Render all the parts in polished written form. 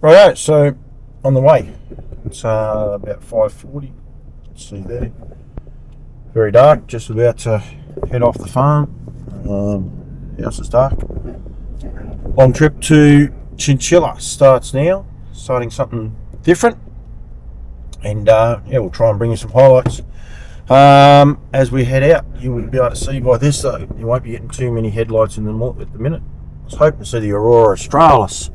Right, so on the way. It's about 5:40. See there. Very dark. Just about to head off the farm. House is dark. Long trip to Chinchilla starts now. Starting something different. And we'll try and bring you some highlights. As we head out, you would be able to see by this though, you won't be getting too many headlights in the at the minute. I was hoping to see the Aurora Australis.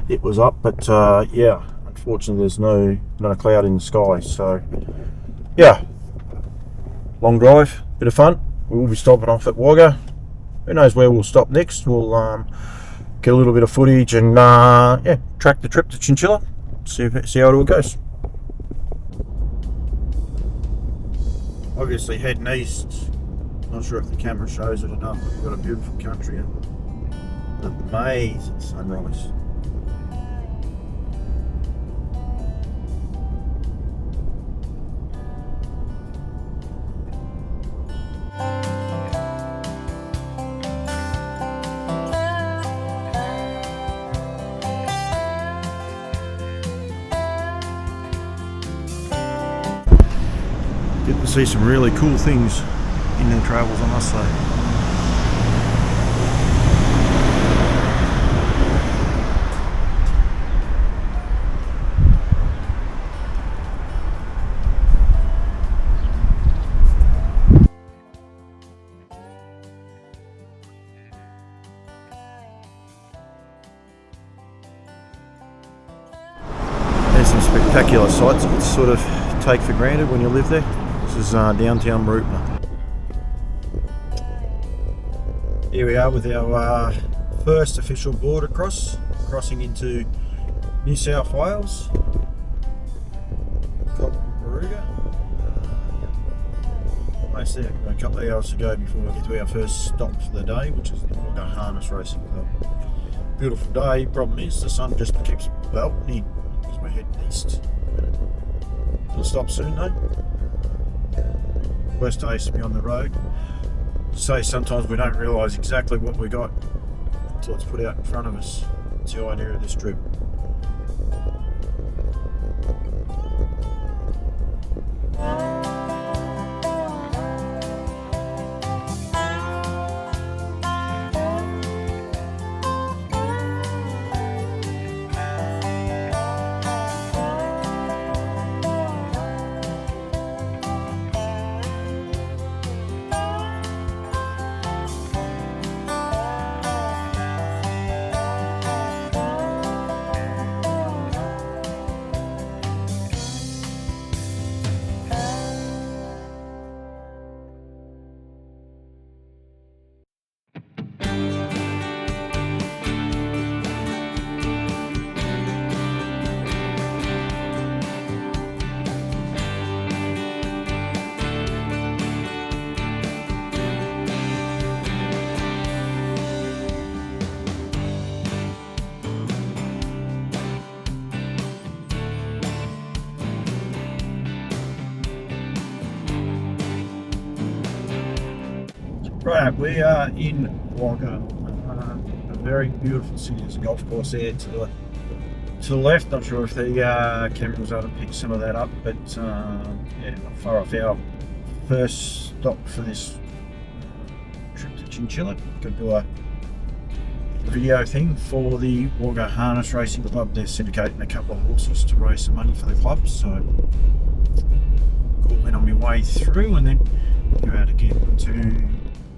It was up, but unfortunately there's not a cloud in the sky. So long drive, bit of fun. We will be stopping off at Wagga. Who knows where we'll stop next. We'll get a little bit of footage and track the trip to Chinchilla. See how it all goes. Obviously heading east. Not sure if the camera shows it enough, but we've got a beautiful country and amazing sunrise. Get to see some really cool things in their travels, I must say. There's some spectacular sights you can sort of take for granted when you live there. This is downtown Mooroopna. Here we are with our first official border crossing into New South Wales. Almost there. A couple of hours to go before we get to our first stop for the day, which is the Wagga Harness Racing Club. Beautiful day. Problem is the sun just keeps belting as we're heading east. We'll stop soon though. Worst days to be on the road. Say sometimes we don't realise exactly what we got until it's put out in front of us. It's the idea of this trip. Right, we are in Wagga, a very beautiful city. There's a golf course there to the left. Not sure if the camera was able to pick some of that up, but not far off our first stop for this trip to Chinchilla. Could do a video thing for the Wagga Harness Racing Club. They're syndicating a couple of horses to raise some money for the club, so cool. Then on my way through, and then go out again to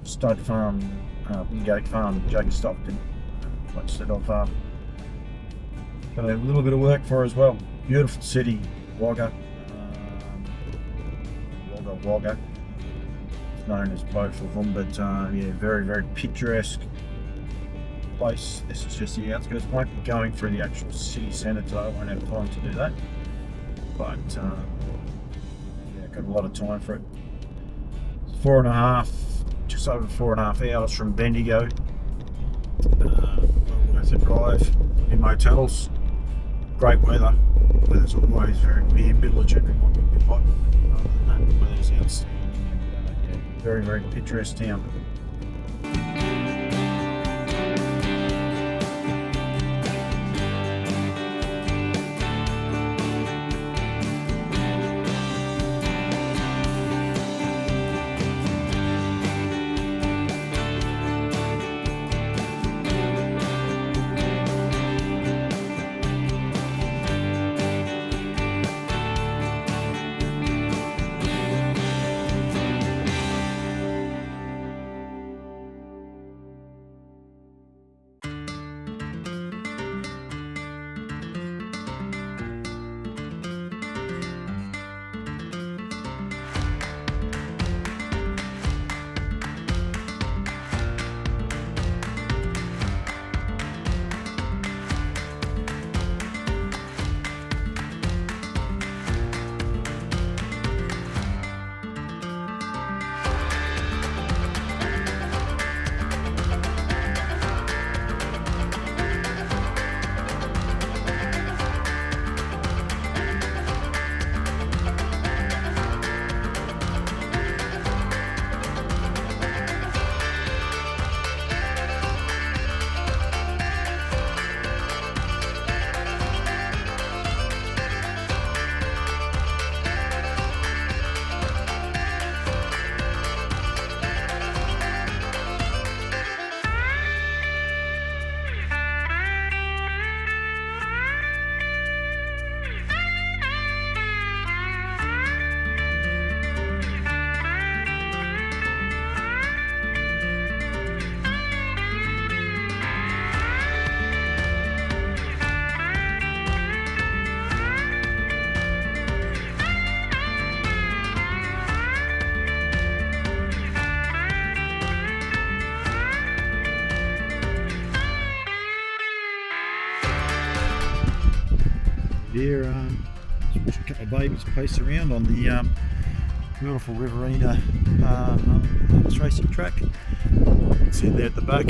Stud Farm, Wingate Farm, Jake Stockton, place that I've got a little bit of work for as well. Beautiful city, Wagga. Wagga. It's known as both of them, but very, very picturesque place. This is just the outskirts. Won't be going through the actual city centre today. I won't have time to do that, but got a lot of time for it. Just over 4.5 hours from Bendigo. Worth a drive in motels. Great weather. Weather's always very middle of January, might be a bit hot. Other than that, the weather's outstanding and very, very picturesque town. Here, a couple of babies pace around on the beautiful Riverina harness racing track. See there at the back,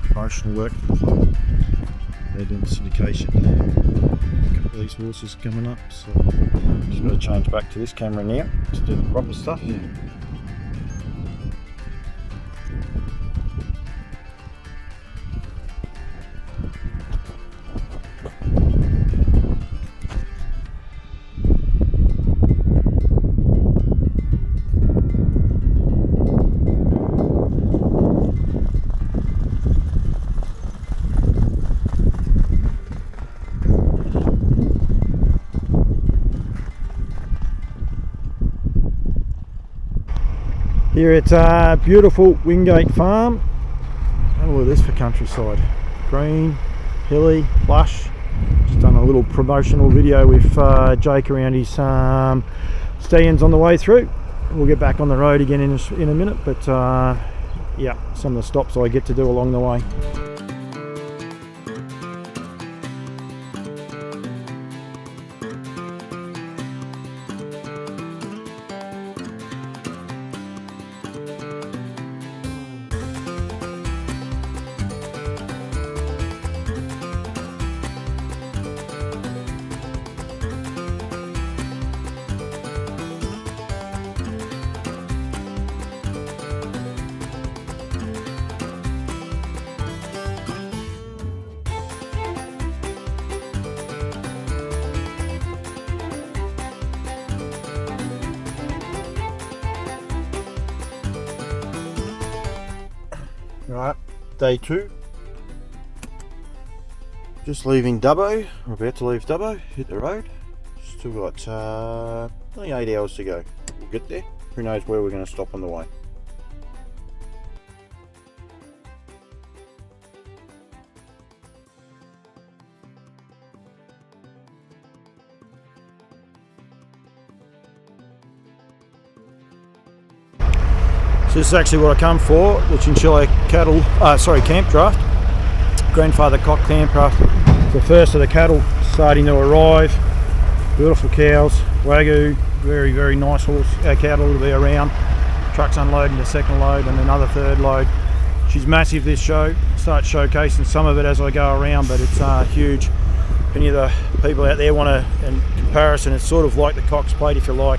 promotional work for the club. They're doing syndication. A couple of these horses coming up, so just got to change back to this camera now to do the proper stuff. Here at beautiful Wingate Farm. Have a look at this for countryside. Green, hilly, lush. Just done a little promotional video with Jake around his stallions on the way through. We'll get back on the road again in a minute, but yeah, some of the stops I get to do along the way. Right, day 2. Just leaving Dubbo. We're about to leave Dubbo, hit the road. Still got only 8 hours to go. We'll get there. Who knows where we're going to stop on the way. So this is actually what I come for, the Chinchilla Campdraft, Grandfather Clock Campdraft. The first of the cattle starting to arrive. Beautiful cows, Wagyu, very, very nice cattle to be around. Truck's unloading the second load and another third load. She's massive, this show. Start showcasing some of it as I go around, but it's huge. If any of the people out there want to, in comparison, it's sort of like the Cox Plate, if you like,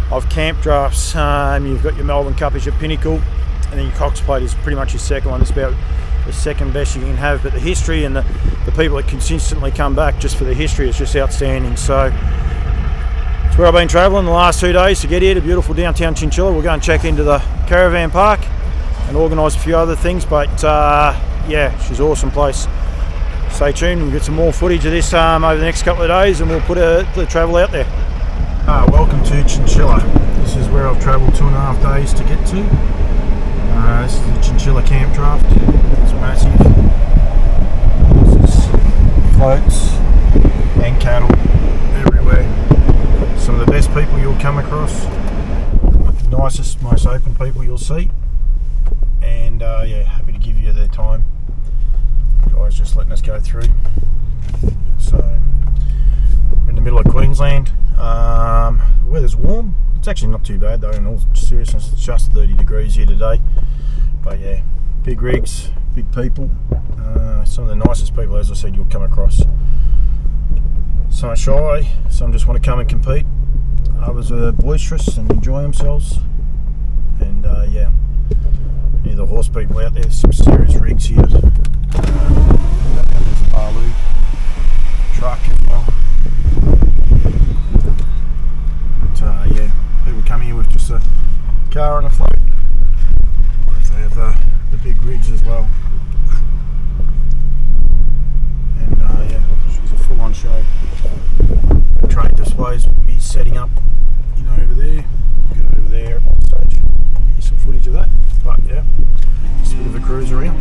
of camp drafts. You've got your Melbourne Cup as your pinnacle, and then your Cox Plate is pretty much your second one. It's about the second best you can have, but the history and the people that consistently come back just for the history is just outstanding. So it's where I've been travelling the last 2 days to get here to beautiful downtown Chinchilla. We'll go and check into the caravan park and organise a few other things, but yeah, she's an awesome place. Stay tuned, we'll get some more footage of this over the next couple of days, and we'll put the travel out there. Welcome to Chinchilla. This is where I've travelled 2.5 days to get to. This is the Chinchilla Campdraft. It's massive. Horses, floats, and cattle everywhere. Some of the best people you'll come across. The nicest, most open people you'll see. And yeah, happy to give you their time. Guys just letting us go through. So, we're in the middle of Queensland. The weather's warm. It's actually not too bad though, in all seriousness. It's just 30 degrees here today. But yeah, big rigs, big people. Some of the nicest people, as I said, you'll come across. Some are shy, some just want to come and compete. Others are boisterous and enjoy themselves. And yeah, any of the horse people out there, some serious rigs here. There's a Barloo truck as well. But yeah, people come here with just a car and a float. Or if they have the big rigs as well. And yeah, she's a full-on show. Trade displays will be setting up, you know, over there. We'll go over there on stage. Get you some footage of that. But yeah, just a bit of a cruise around.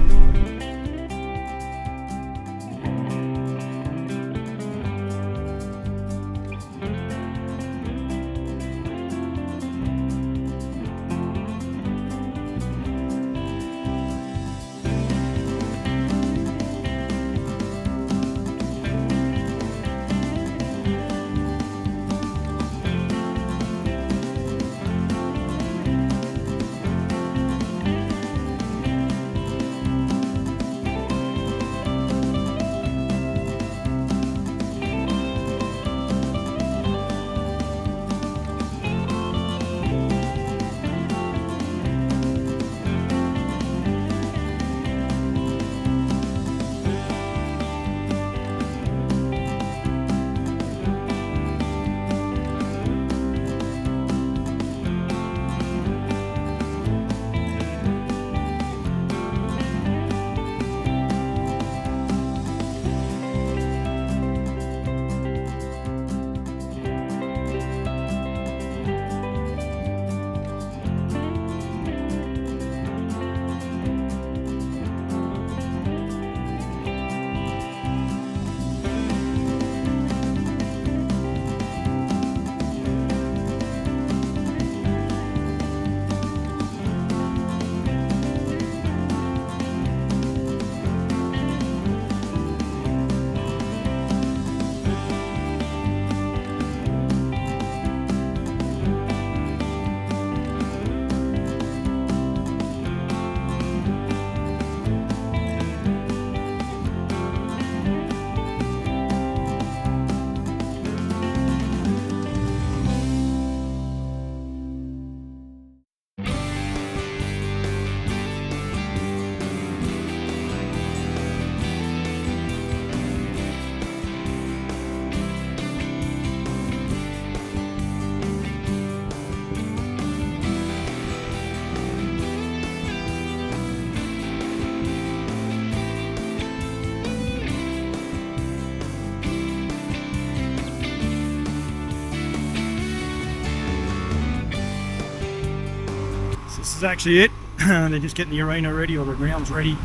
is actually it. They're just getting the arena ready, or the grounds ready.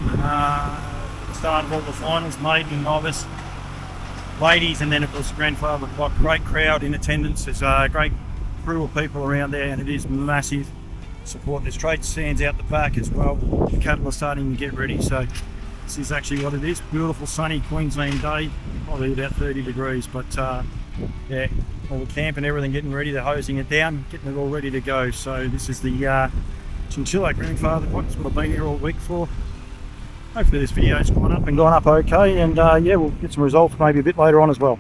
Start of all the finals, maiden, novice, ladies, and then of course the grandfather clock. Great crowd in attendance. There's a great crew of people around there, and it is massive support. There's trade stands out the back as well. The cattle are starting to get ready, so this is actually what it is. Beautiful sunny Queensland day, probably about 30 degrees, but yeah, all the camp and everything getting ready. They're hosing it down, getting it all ready to go. So this is the Chinchilla Grandfather Clock. That's what I've been here all week for. Hopefully this video's gone up okay, and yeah, we'll get some results maybe a bit later on as well.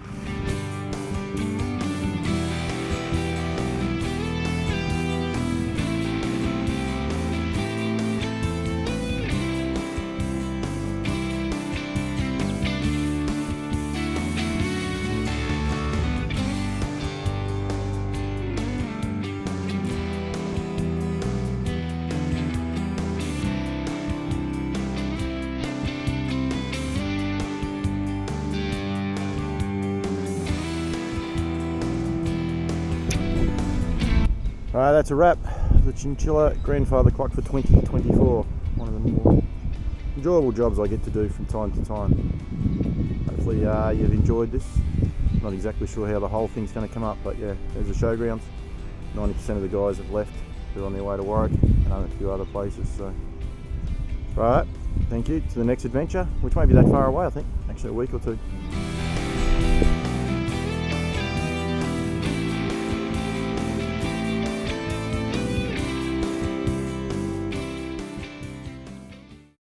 Alright, that's a wrap. The Chinchilla Grandfather Clock for 2024. One of the more enjoyable jobs I get to do from time to time. Hopefully you've enjoyed this. Not exactly sure how the whole thing's going to come up, but yeah, there's the showgrounds. 90% of the guys have left. They're on their way to Warwick and a few other places. So, right, thank you. To the next adventure, which may be that far away, I think. Actually a week or two.